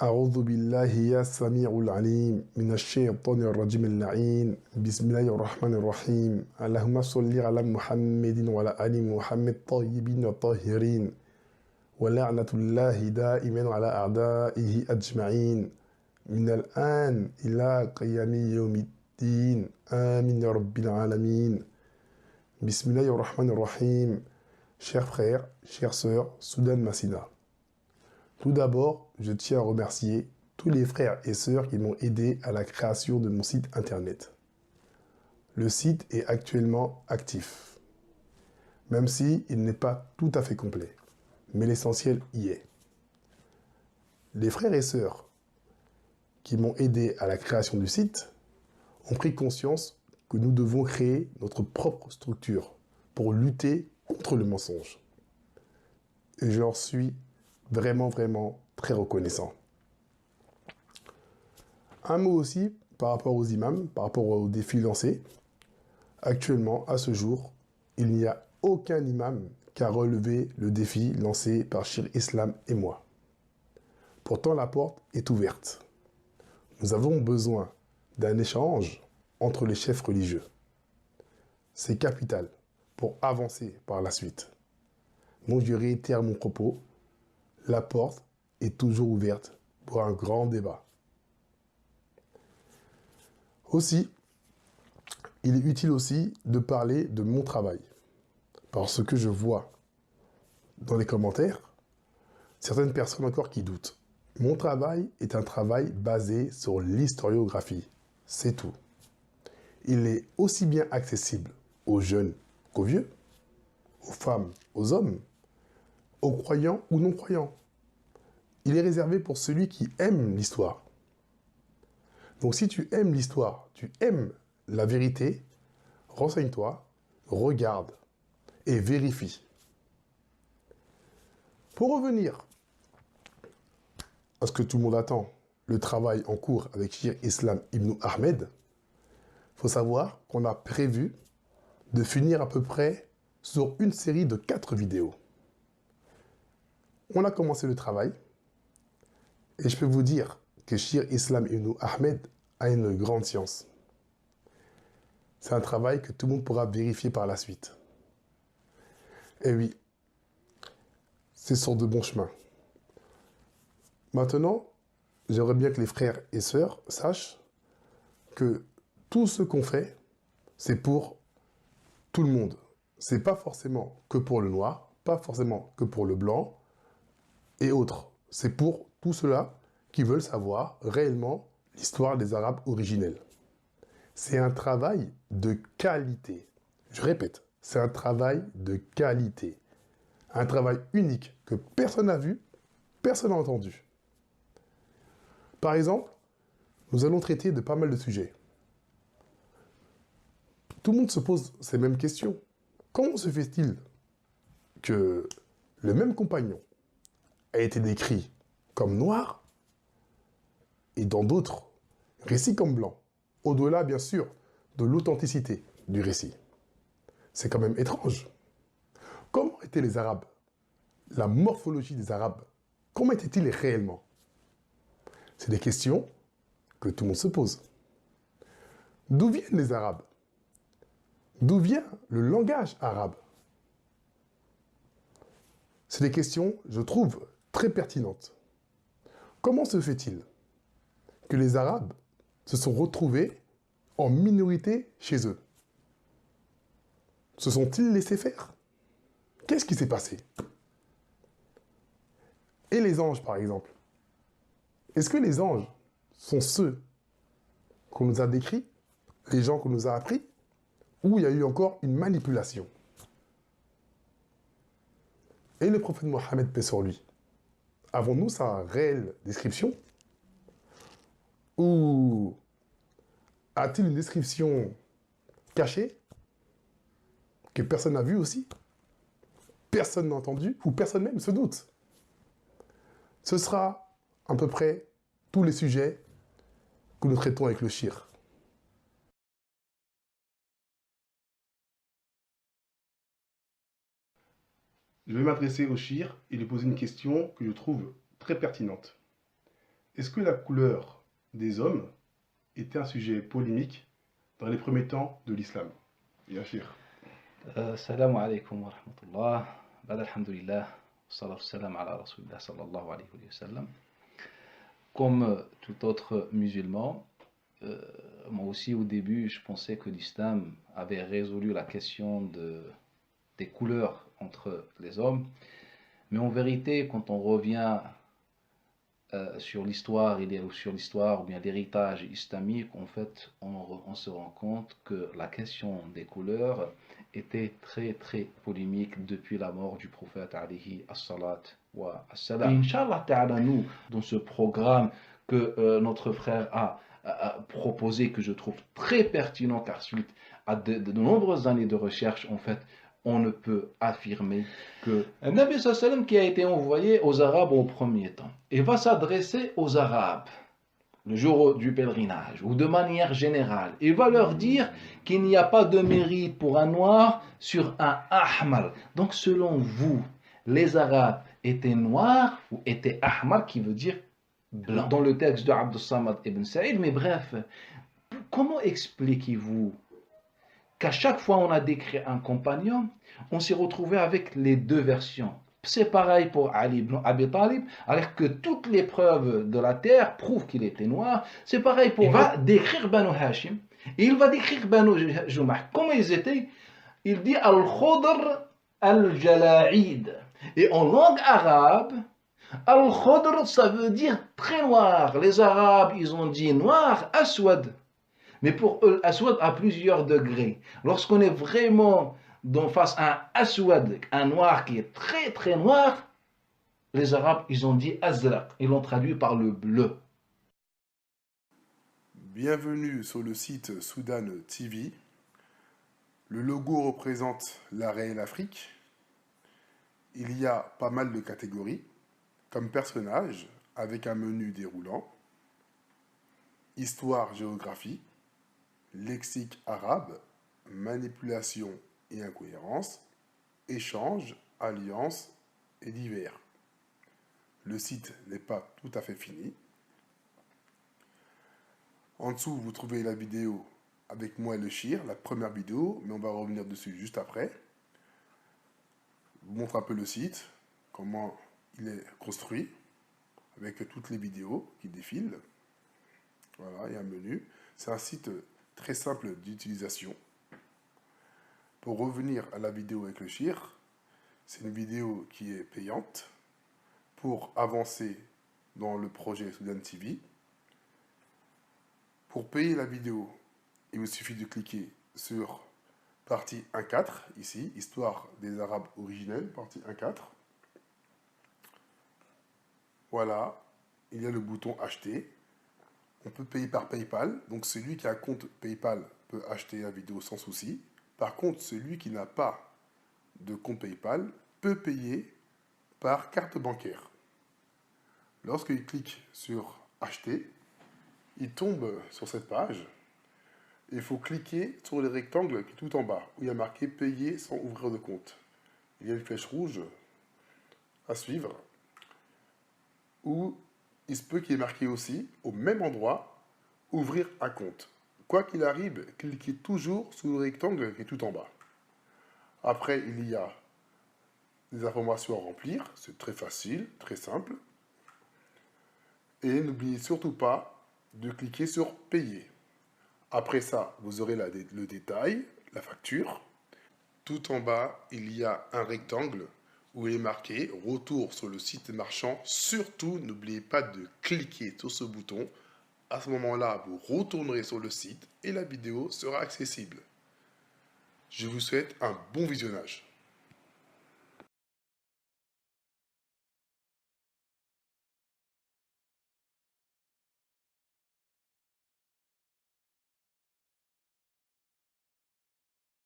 أعوذ بالله يا السميع العليم من الشيطان الرجيم اللعين بسم الله الرحمن الرحيم اللهم صل على محمد وعلى آل محمد طيبين الطاهرين ولعنة الله دائما على أعدائه أجمعين من الآن إلى قيام يوم الدين آمين يا رب العالمين بسم الله الرحمن الرحيم. Chers frères, chères sœurs, Soudan Massina. Tout d'abord, je tiens à remercier tous les frères et sœurs qui m'ont aidé à la création de mon site internet. Le site est actuellement actif, même si il n'est pas tout à fait complet, mais l'essentiel y est. Les frères et sœurs qui m'ont aidé à la création du site ont pris conscience que nous devons créer notre propre structure pour lutter contre le mensonge. Et je leur suis vraiment très reconnaissant. Un mot aussi par rapport aux imams, par rapport aux défis lancés. Actuellement, à ce jour, il n'y a aucun imam qui a relevé le défi lancé par Shir Islam et moi. Pourtant, la porte est ouverte. Nous avons besoin d'un échange entre les chefs religieux. C'est capital pour avancer par la suite. Donc je réitère mon propos, la porte est toujours ouverte pour un grand débat. Aussi, il est utile aussi de parler de mon travail. Parce que je vois dans les commentaires, certaines personnes encore qui doutent. Mon travail est un travail basé sur l'historiographie, c'est tout. Il est aussi bien accessible aux jeunes qu'aux vieux, aux femmes, aux hommes, aux croyants ou non-croyants. Il est réservé pour celui qui aime l'histoire. Donc si tu aimes l'histoire, tu aimes la vérité, renseigne-toi, regarde et vérifie. Pour revenir à ce que tout le monde attend, le travail en cours avec Shir Islam Ibn Ahmed, il faut savoir qu'on a prévu de finir à peu près sur une série de 4 vidéos. On a commencé le travail, et je peux vous dire que Shir Islam Ibn Ahmed a une grande science. C'est un travail que tout le monde pourra vérifier par la suite. Et oui, c'est sur de bons chemins. Maintenant, j'aimerais bien que les frères et sœurs sachent que tout ce qu'on fait, c'est pour tout le monde. C'est pas forcément que pour le noir, pas forcément que pour le blanc et autres. C'est pour tous ceux-là qui veulent savoir réellement l'histoire des Arabes originels. C'est un travail de qualité. Je répète, c'est un travail de qualité. Un travail unique que personne n'a vu, personne n'a entendu. Par exemple, nous allons traiter de pas mal de sujets. Tout le monde se pose ces mêmes questions. Comment se fait-il que le même compagnon a été décrit comme noir et dans d'autres récits comme blanc, au-delà bien sûr de l'authenticité du récit? C'est quand même étrange. Comment étaient les Arabes? La morphologie des Arabes, comment étaient-ils réellement? C'est des questions que tout le monde se pose. D'où viennent les Arabes? D'où vient le langage arabe? C'est des questions, je trouve, très pertinentes. Comment se fait-il que les Arabes se sont retrouvés en minorité chez eux? Se sont-ils laissés faire? Qu'est-ce qui s'est passé? Et les anges, par exemple? Est-ce que les anges sont ceux qu'on nous a décrits, les gens qu'on nous a appris, ou il y a eu encore une manipulation? Et le prophète Mohammed, paix sur lui, avons-nous sa réelle description? Ou a-t-il une description cachée que personne n'a vue aussi? Personne n'a entendu, ou personne même se doute? Ce sera à peu près tous les sujets que nous traitons avec le shir. Je vais m'adresser au shir et lui poser une question que je trouve très pertinente. Est-ce que la couleur des hommes était un sujet polémique dans les premiers temps de l'islam? Yachir. السلام عليكم ورحمة الله بعد الحمد لله والصلاة والسلام على رسول الله صلى الله عليه وسلم. Comme tout autre musulman, moi aussi au début je pensais que l'islam avait résolu la question des couleurs entre les hommes, mais en vérité quand on revient sur l'histoire ou bien l'héritage islamique, en fait on se rend compte que la question des couleurs était très très polémique depuis la mort du prophète alayhi as-salat wa as-salam. Inch'Allah ta'ala, nous, dans ce programme que notre frère a proposé, que je trouve très pertinent, car suite à de nombreuses années de recherche, en fait, on ne peut affirmer que le Nabi sallallahu alayhi wa sallam, qui a été envoyé aux Arabes au premier temps, il va s'adresser aux Arabes le jour du pèlerinage, ou de manière générale. Il va leur dire qu'il n'y a pas de mérite pour un noir sur un ahmar. Donc selon vous, les Arabes étaient noirs ou étaient ahmar, qui veut dire blanc, dans le texte de Abd Samad ibn Saïd. Mais bref, comment expliquez-vous qu'à chaque fois on a décrit un compagnon, on s'est retrouvé avec les deux versions? C'est pareil pour Ali ibn Abi Talib, alors que toutes les preuves de la terre prouvent qu'il était noir. C'est pareil pour... Il va décrire Banu Hashim, et il va décrire Banu Jumah. Comment ils étaient? Il dit Al-Khudr Al-Jala'id. Et en langue arabe, Al-Khudr, ça veut dire très noir. Les Arabes, ils ont dit noir, Aswad. Mais pour eux, Aswad a plusieurs degrés. Lorsqu'on est vraiment face à un Aswad, un noir qui est très très noir, les Arabes, ils ont dit Azraq. Ils l'ont traduit par le bleu. Bienvenue sur le site Soudan TV. Le logo représente la réelle Afrique. Il y a pas mal de catégories, comme personnages, avec un menu déroulant, histoire, géographie, lexique arabe, manipulation et incohérence, échange, alliance et divers. Le site n'est pas tout à fait fini. En dessous, vous trouvez la vidéo avec moi et le Shir, la première vidéo, mais on va revenir dessus juste après. Je vous montre un peu le site, comment il est construit, avec toutes les vidéos qui défilent. Voilà, il y a un menu. C'est un site très simple d'utilisation. Pour revenir à la vidéo avec le Shir, c'est une vidéo qui est payante. Pour avancer dans le projet Soudan TV, pour payer la vidéo, il vous suffit de cliquer sur partie 1.4, ici, Histoire des Arabes originels, partie 1.4. Voilà, il y a le bouton Acheter. On peut payer par PayPal, donc celui qui a un compte PayPal peut acheter la vidéo sans souci. Par contre, celui qui n'a pas de compte PayPal peut payer par carte bancaire. Lorsqu'il clique sur Acheter, il tombe sur cette page. Il faut cliquer sur le rectangle qui est tout en bas, où il y a marqué Payer sans ouvrir de compte. Il y a une flèche rouge à suivre, où il se peut qu'il y ait marqué aussi, au même endroit, Ouvrir un compte. Quoi qu'il arrive, cliquez toujours sur le rectangle qui est tout en bas. Après, il y a des informations à remplir. C'est très facile, très simple. Et n'oubliez surtout pas de cliquer sur Payer. Après ça, vous aurez le détail, la facture. Tout en bas, il y a un rectangle où il est marqué « Retour sur le site marchand ». Surtout, n'oubliez pas de cliquer sur ce bouton. À ce moment-là, vous retournerez sur le site et la vidéo sera accessible. Je vous souhaite un bon visionnage.